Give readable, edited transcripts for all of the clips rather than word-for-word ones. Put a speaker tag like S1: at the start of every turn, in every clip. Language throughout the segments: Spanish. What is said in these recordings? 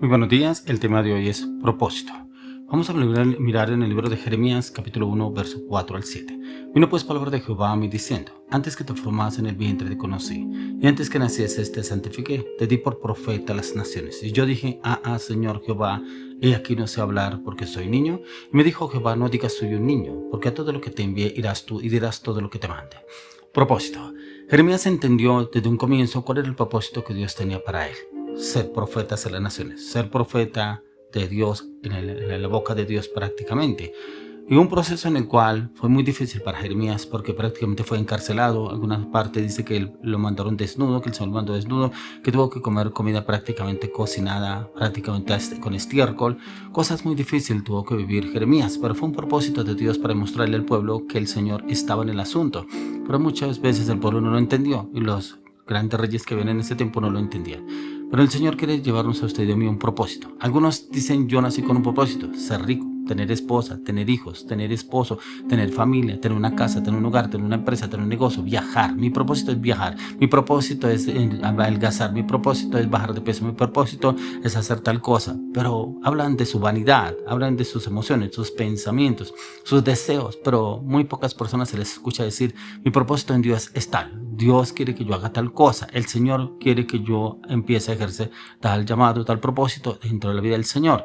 S1: Muy buenos días, el tema de hoy es propósito. Vamos a mirar en el libro de Jeremías, capítulo 1, verso 4 al 7. Vino pues palabra de Jehová a mí diciendo: antes que te formas en el vientre te conocí, y antes que nacieses te santifiqué, te di por profeta a las naciones. Y yo dije: Señor Jehová, he aquí no sé hablar porque soy niño. Y me dijo Jehová: no digas soy un niño, porque a todo lo que te envíe irás tú y dirás todo lo que te mande. Propósito. Jeremías entendió desde un comienzo cuál era el propósito que Dios tenía para él: ser profeta a las naciones, ser profeta de Dios, en la boca de Dios prácticamente. Y un proceso en el cual fue muy difícil para Jeremías porque prácticamente fue encarcelado. Alguna parte dice que lo mandaron desnudo, que el Señor lo mandó desnudo, que tuvo que comer comida prácticamente cocinada, prácticamente con estiércol. Cosas muy difíciles tuvo que vivir Jeremías, pero fue un propósito de Dios para mostrarle al pueblo que el Señor estaba en el asunto. Pero muchas veces el pueblo no lo entendió y los grandes reyes que vienen en ese tiempo no lo entendían. Pero el Señor quiere llevarnos a usted y a mí un propósito. Algunos dicen: yo nací con un propósito: ser rico, tener esposa, tener hijos, tener esposo, tener familia, tener una casa, tener un hogar, tener una empresa, tener un negocio, viajar. Mi propósito es viajar, mi propósito es adelgazar, mi propósito es bajar de peso, mi propósito es hacer tal cosa. Pero hablan de su vanidad, hablan de sus emociones, sus pensamientos, sus deseos, pero muy pocas personas se les escucha decir: mi propósito en Dios es tal. Dios quiere que yo haga tal cosa, el Señor quiere que yo empiece a ejercer tal llamado, tal propósito dentro de la vida del Señor.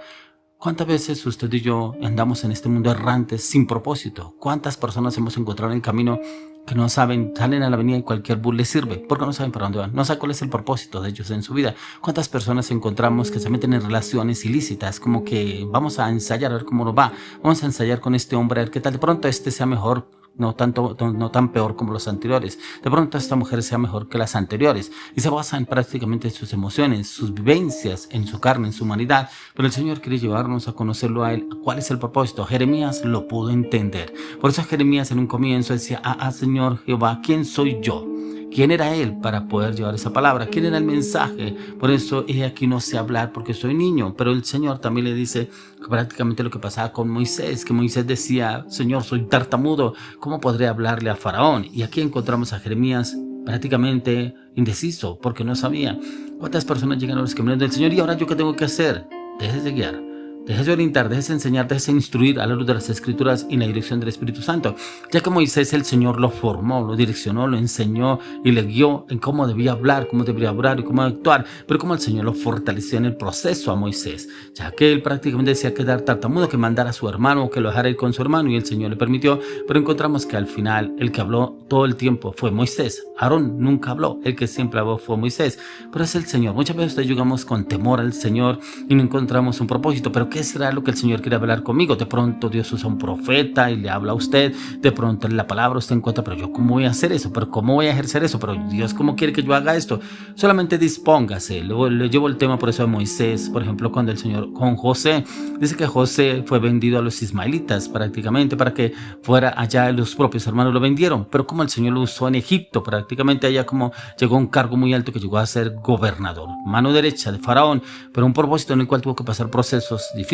S1: ¿Cuántas veces usted y yo andamos en este mundo errantes sin propósito? ¿Cuántas personas hemos encontrado en el camino que no saben, salen a la avenida y cualquier bus les sirve porque no saben para dónde van? No saben cuál es el propósito de ellos en su vida. ¿Cuántas personas encontramos que se meten en relaciones ilícitas? Como que vamos a ensayar a ver cómo nos va. Vamos a ensayar con este hombre a ver qué tal. De pronto este sea mejor. No tan peor como los anteriores. De pronto esta mujer sea mejor que las anteriores. Y se basan prácticamente en sus emociones, sus vivencias, en su carne, en su humanidad. Pero el Señor quiere llevarnos a conocerlo a Él. ¿Cuál es el propósito? Jeremías lo pudo entender. Por eso Jeremías en un comienzo decía: Señor Jehová, ¿quién soy yo? ¿Quién era él para poder llevar esa palabra? ¿Quién era el mensaje? Por eso aquí no sé hablar porque soy niño. Pero el Señor también le dice prácticamente lo que pasaba con Moisés, que Moisés decía: Señor, soy tartamudo, ¿cómo podré hablarle a Faraón? Y aquí encontramos a Jeremías prácticamente indeciso porque no sabía. ¿Cuántas personas llegan a los caminos del Señor? ¿Y ahora yo qué tengo que hacer? Déjese de guiar. Déjese orientar, déjese enseñar, déjese instruir a la luz de las Escrituras y la dirección del Espíritu Santo. Ya que Moisés, el Señor lo formó, lo direccionó, lo enseñó y le guió en cómo debía hablar, cómo debería obrar y cómo actuar. Pero como el Señor lo fortaleció en el proceso a Moisés, ya que él prácticamente decía quedar tartamudo, que mandara a su hermano, que lo dejara ir con su hermano, y el Señor le permitió. Pero encontramos que al final el que habló todo el tiempo fue Moisés. Aarón nunca habló, el que siempre habló fue Moisés. Pero es el Señor. Muchas veces llegamos con temor al Señor y no encontramos un propósito. Pero ¿qué será lo que el Señor quiere hablar conmigo? De pronto Dios usa un profeta y le habla a usted. De pronto en la palabra usted encuentra: pero yo ¿cómo voy a hacer eso? ¿Pero cómo voy a ejercer eso? ¿Pero Dios cómo quiere que yo haga esto? Solamente dispóngase. Luego le llevo el tema por eso de Moisés. Por ejemplo, cuando el Señor con José, dice que José fue vendido a los ismaelitas prácticamente para que fuera allá. Los propios hermanos lo vendieron. Pero como el Señor lo usó en Egipto, prácticamente allá como llegó a un cargo muy alto, que llegó a ser gobernador, mano derecha de Faraón, pero un propósito en el cual tuvo que pasar procesos difíciles.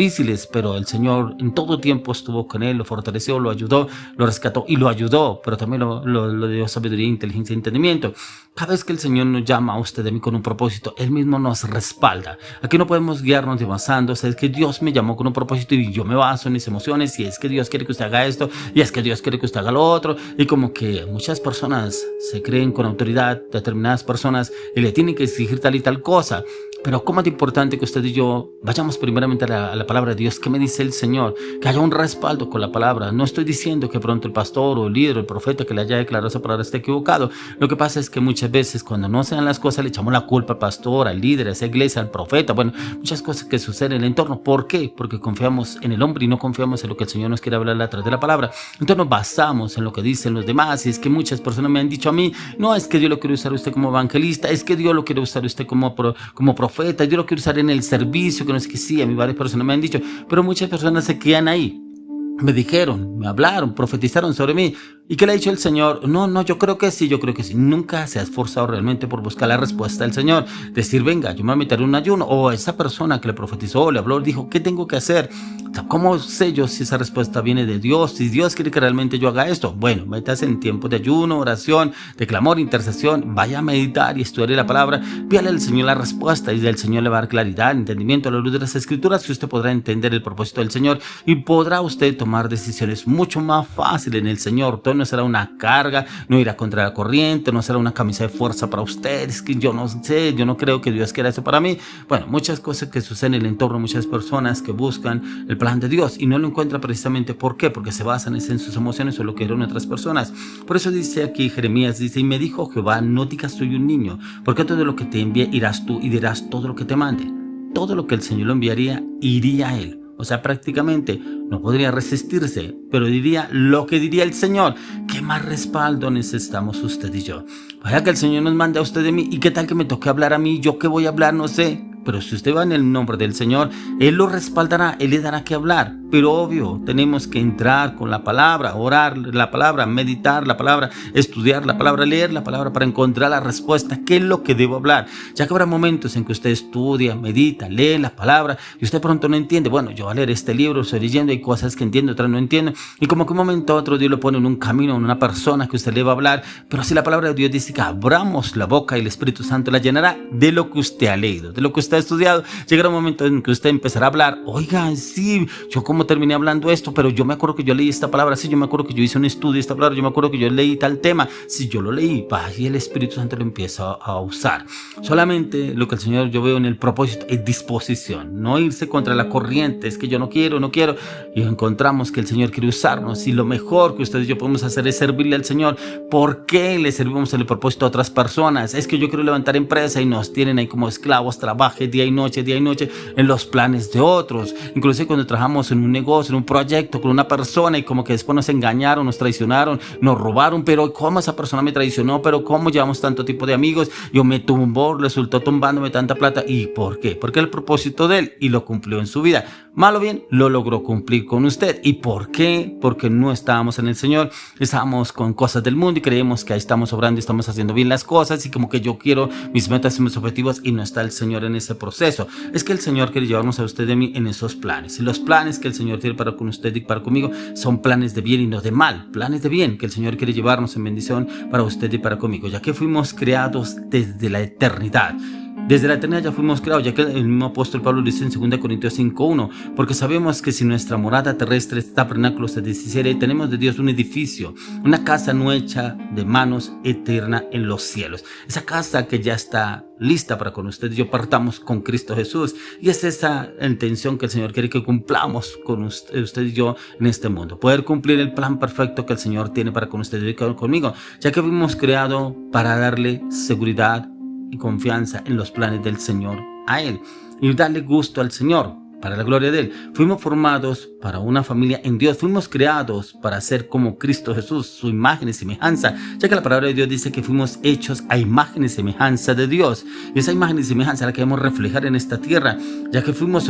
S1: Pero el Señor en todo tiempo estuvo con él, lo fortaleció, lo ayudó, lo rescató y lo ayudó, pero también lo dio sabiduría, inteligencia y entendimiento. Cada vez que el Señor nos llama a usted y a mí con un propósito, Él mismo nos respalda. Aquí no podemos guiarnos basándose: es que Dios me llamó con un propósito y yo me baso en mis emociones, y es que Dios quiere que usted haga esto, y es que Dios quiere que usted haga lo otro. Y como que muchas personas se creen con autoridad, determinadas personas, y le tienen que exigir tal y tal cosa. Pero cómo es importante que usted y yo vayamos primeramente a la palabra de Dios. ¿Qué me dice el Señor? Que haya un respaldo con la palabra. No estoy diciendo que pronto el pastor o el líder o el profeta que le haya declarado esa palabra esté equivocado. Lo que pasa es que muchas veces cuando no se dan las cosas le echamos la culpa al pastor, al líder, a esa iglesia, al profeta. Bueno, muchas cosas que suceden en el entorno. ¿Por qué? Porque confiamos en el hombre y no confiamos en lo que el Señor nos quiere hablar a través de la palabra. Entonces nos basamos en lo que dicen los demás. Y es que muchas personas me han dicho a mí: no, es que Dios lo quiere usar a usted como evangelista, es que Dios lo quiere usar a usted como profeta, Dios lo quiere usar en el servicio, que no es que sí. A mí varias personas me han dicho, pero muchas personas se quedan ahí. Me dijeron, me hablaron, profetizaron sobre mí. ¿Y qué le ha dicho el Señor? No, yo creo que sí, yo creo que sí. Nunca se ha esforzado realmente por buscar la respuesta del Señor. Decir, venga, yo me voy a meter en un ayuno. O esa persona que le profetizó, le habló, dijo, ¿qué tengo que hacer? ¿Cómo sé yo si esa respuesta viene de Dios? Si Dios quiere que realmente yo haga esto. Bueno, métase en tiempo de ayuno, oración, de clamor, intercesión. Vaya a meditar y estudiar la palabra. Pídale al Señor la respuesta y el Señor le va a dar claridad, entendimiento a la luz de las Escrituras, que usted podrá entender el propósito del Señor y podrá usted tomar decisiones mucho más fáciles en el Señor. Todo no será una carga, no irá contra la corriente, no será una camisa de fuerza para usted. Es que yo no sé, yo no creo que Dios quiera eso para mí. Bueno, muchas cosas que suceden en el entorno, muchas personas que buscan el plan de Dios y no lo encuentran precisamente. ¿Por qué? Porque se basan en sus emociones o lo que eran otras personas. Por eso dice aquí Jeremías, dice, y me dijo Jehová, no digas soy un niño, porque todo lo que te envíe irás tú y dirás todo lo que te mande. Todo lo que el Señor lo enviaría, iría a él. O sea, prácticamente no podría resistirse, pero diría lo que diría el Señor. ¿Qué más respaldo necesitamos usted y yo? Vaya que el Señor nos mande a usted de mí. ¿Y qué tal que me toque hablar a mí? ¿Yo qué voy a hablar? No sé. Pero si usted va en el nombre del Señor, Él lo respaldará, Él le dará que hablar. Pero obvio, tenemos que entrar con la palabra, orar la palabra, meditar la palabra, estudiar la palabra, leer la palabra para encontrar la respuesta. ¿Qué es lo que debo hablar? Ya que habrá momentos en que usted estudia, medita, lee la palabra y usted pronto no entiende. Bueno, yo voy a leer este libro, estoy leyendo, hay cosas que entiendo, otras no entiendo. Y como que un momento a otro Dios lo pone en un camino, en una persona que usted le va a hablar. Pero si la palabra de Dios dice que abramos la boca y el Espíritu Santo la llenará de lo que usted ha leído, de lo que usted ha estudiado, llegará un momento en que usted empezará a hablar. Oigan, sí, yo cómo terminé hablando esto, pero yo me acuerdo que yo leí esta palabra, sí, yo me acuerdo que yo hice un estudio de esta palabra, yo me acuerdo que yo leí tal tema, sí, yo lo leí, y el Espíritu Santo lo empieza a usar. Solamente lo que el Señor yo veo en el propósito es disposición, no irse contra la corriente, es que yo no quiero, y encontramos que el Señor quiere usarnos y lo mejor que ustedes y yo podemos hacer es servirle al Señor. ¿Por qué le servimos en el propósito a otras personas? Es que yo quiero levantar empresa y nos tienen ahí como esclavos, trabaje día y noche en los planes de otros. Incluso cuando trabajamos en un negocio, en un proyecto con una persona y como que después nos engañaron, nos traicionaron, nos robaron, pero ¿cómo esa persona me traicionó? Pero ¿cómo llevamos tanto tipo de amigos? Yo me tumbó, resultó tumbándome tanta plata. ¿Y por qué? Porque el propósito de él y lo cumplió en su vida. Mal o bien, lo logró cumplir con usted. ¿Y por qué? Porque no estábamos en el Señor, estábamos con cosas del mundo y creemos que ahí estamos obrando y estamos haciendo bien las cosas y como que yo quiero mis metas y mis objetivos y no está el Señor en ese proceso. Es que el Señor quiere llevarnos a usted y a mí en esos planes. Y los planes que el Señor tiene para con usted y para conmigo son planes de bien y no de mal. Planes de bien que el Señor quiere llevarnos en bendición para usted y para conmigo, ya que fuimos creados desde la eternidad. Desde la eternidad ya fuimos creados, ya que el mismo apóstol Pablo dice en 2 Corintios 5:1, porque sabemos que si nuestra morada terrestre está tabernáculo se deshiciera, tenemos de Dios un edificio, una casa no hecha de manos, eterna en los cielos. Esa casa que ya está lista para con usted y yo partamos con Cristo Jesús. Y es esa intención que el Señor quiere que cumplamos con usted y yo en este mundo. Poder cumplir el plan perfecto que el Señor tiene para con usted y conmigo, ya que fuimos creados para darle seguridad y confianza en los planes del Señor a Él y darle gusto al Señor para la gloria de Él. Fuimos formados para una familia en Dios, fuimos creados para ser como Cristo Jesús, su imagen y semejanza, ya que la palabra de Dios dice que fuimos hechos a imagen y semejanza de Dios, y esa imagen y semejanza la queremos reflejar en esta tierra, ya que fuimos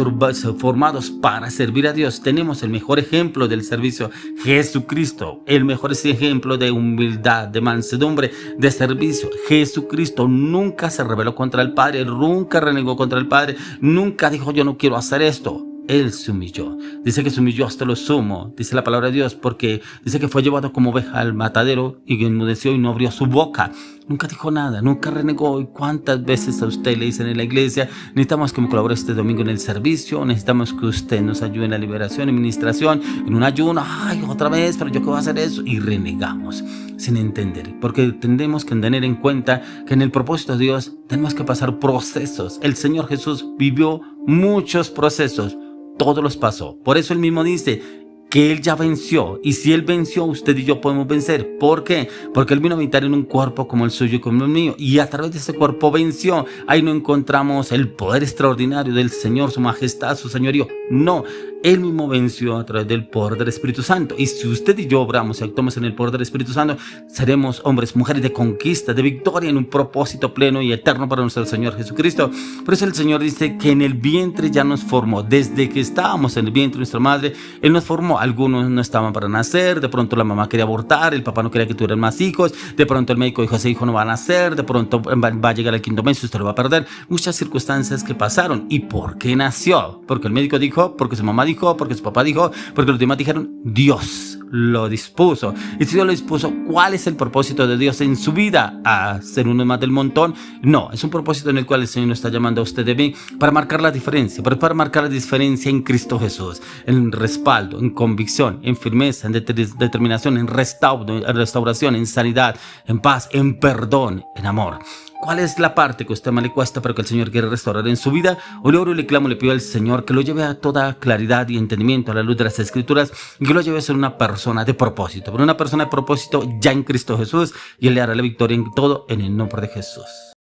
S1: formados para servir a Dios. Tenemos el mejor ejemplo del servicio, Jesucristo, el mejor ejemplo de humildad, de mansedumbre, de servicio. Jesucristo nunca se rebeló contra el Padre, nunca renegó contra el Padre, nunca dijo yo no quiero hacer esto. Él se humilló. Dice que se humilló hasta lo sumo, dice la palabra de Dios, porque dice que fue llevado como oveja al matadero y enmudeció y no abrió su boca. Nunca dijo nada, nunca renegó. ¿Y cuántas veces a usted le dicen en la iglesia, necesitamos que me colabore este domingo en el servicio, necesitamos que usted nos ayude en la liberación, en ministración, en un ayuno? Ay, otra vez, pero yo qué voy a hacer eso. Y renegamos sin entender, porque tenemos que tener en cuenta que en el propósito de Dios tenemos que pasar procesos. El Señor Jesús vivió muchos procesos, todos los pasó. Por eso Él mismo dice que Él ya venció, y si Él venció, usted y yo podemos vencer. ¿Por qué? Porque Él vino a habitar en un cuerpo como el suyo y como el mío, y a través de ese cuerpo venció. Ahí no encontramos el poder extraordinario del Señor, su majestad, su señorío. No, Él mismo venció a través del poder del Espíritu Santo. Y si usted y yo obramos y actuamos en el poder del Espíritu Santo, seremos hombres, mujeres de conquista, de victoria, en un propósito pleno y eterno para nuestro Señor Jesucristo. Por eso el Señor dice que en el vientre ya nos formó. Desde que estábamos en el vientre de nuestra madre, Él nos formó. Algunos no estaban para nacer, de pronto la mamá quería abortar, el papá no quería que tuvieran más hijos, de pronto el médico dijo, ese hijo no va a nacer, de pronto va a llegar al quinto mes y usted lo va a perder. Muchas circunstancias que pasaron. ¿Y por qué nació? Porque el médico dijo, porque su mamá dijo, porque su papá dijo, porque los demás dijeron. Dios lo dispuso. Y si Dios lo dispuso, ¿cuál es el propósito de Dios en su vida? ¿A ser uno más del montón? No, es un propósito en el cual el Señor nos está llamando a usted de mí para marcar la diferencia, para marcar la diferencia en Cristo Jesús, en respaldo, en convicción, en firmeza, en determinación, en restauración, en sanidad, en paz, en perdón, en amor. ¿Cuál es la parte que a usted más le cuesta pero que el Señor quiere restaurar en su vida? Hoy le oro y le clamo, le pido al Señor que lo lleve a toda claridad y entendimiento a la luz de las Escrituras y que lo lleve a ser una persona de propósito, pero una persona de propósito ya en Cristo Jesús, y Él le hará la victoria en todo en el nombre de Jesús.